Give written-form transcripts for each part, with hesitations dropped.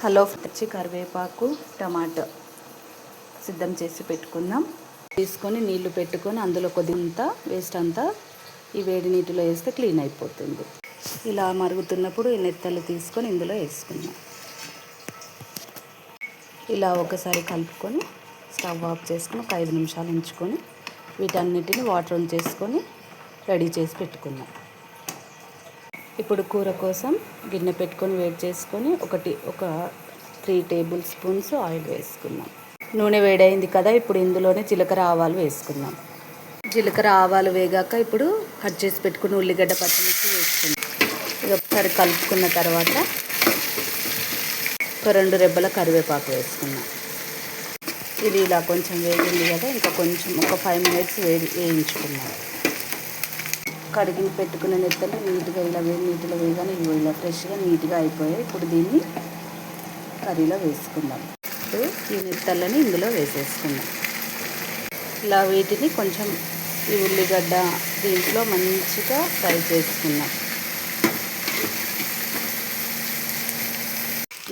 Hello పచ్చి కరివేపాకు tomato సిద్ధం చేసి పెట్టుకుందాం. తీసుకొని నీళ్లు పెట్టుకొని అందులో కొద్దింత వేస్ట్ అంతా ఈ వేడి నీటిలో వేస్తే క్లీన్ అయిపోతుంది. ఇలా మరుగుతున్నప్పుడు ఈ నెత్తలు తీసుకొని ఇందులో వేసుకుందాం. ఇలా ఒకసారి కలుపుకొని స్టవ్ ఆఫ్ చేసుకొని ఒక 5 నిమిషాలు ఉంచుకొని వీటన్నిటిని వాటర్ చేసుకొని రెడీ చేసి పెట్టుకుందాం. ఇప్పుడు కూర కోసం గిన్నె పెట్టుకొని వేడి చేసుకొని ఒక 3 టేబుల్ స్పూన్స్ ఆయిల్ వేసుకుందాం. నూనె వేడైంది కదా, ఇప్పుడు ఇందులోనే జీలకర్ర ఆవాలు వేసుకుందాం. జీలకర్ర ఆవాలు వేగాక ఇప్పుడు కట్ చేసి పెట్టుకుని ఉల్లిగడ్డ పచ్చిమిర్చి వేసుకుందాం. ఇది ఒకసారి కలుపుకున్న తర్వాత ఒక 2 రెబ్బల కరివేపాకు వేసుకుందాం. ఇది ఇలా కొంచెం వేగింది కదా, ఇంకా కొంచెం ఒక 5 మినిట్స్ వేయించుకుందాం. కడిగి పెట్టుకున్న నెత్తలు నీట్గా ఇలా నీటిలో వేయగానే ఇలా ఫ్రెష్గా నీట్గా అయిపోయాయి. ఇప్పుడు దీన్ని కర్రీలో వేసుకుందాం. ఇప్పుడు ఈ నెత్తలని ఇందులో వేసేసుకుందాం. ఇలా వీటిని కొంచెం ఈ ఉల్లిగడ్డ దీంట్లో మంచిగా ఫ్రై చేసుకుందాం.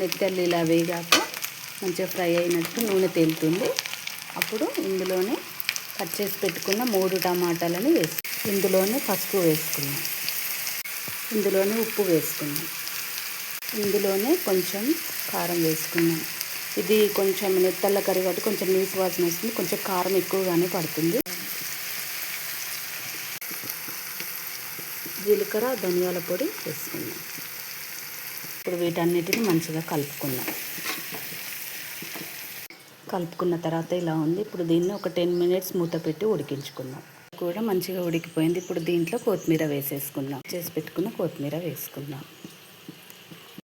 నెత్తలు ఇలా వేగాక మంచిగా ఫ్రై అయినట్టు నూనె తేలుతుంది. అప్పుడు ఇందులోనే కట్ చేసి పెట్టుకున్న 3 టమాటాలని ఇందులోనే పసుపు వేసుకున్నాం. ఇందులోనే ఉప్పు వేసుకున్నాం. ఇందులోనే కొంచెం కారం వేసుకున్నాం. ఇది కొంచెం నెత్తళ్ళ కర్రీ కాబట్టి కొంచెం నీసు వాసన వస్తుంది, కొంచెం కారం ఎక్కువగానే పడుతుంది. జీలకర్ర ధనియాల పొడి వేసుకున్నాం. ఇప్పుడు వీటన్నిటిని మంచిగా కలుపుకున్న తర్వాత ఇలా ఉంది. ఇప్పుడు దీన్ని ఒక 10 మినిట్స్ మూత పెట్టి ఉడికించుకుందాం. కూడా మంచిగా ఉడికిపోయింది. ఇప్పుడు దీంట్లో కొత్తిమీర వేసేసుకుందాం. చేసి పెట్టుకున్న కొత్తిమీర వేసుకుందాం.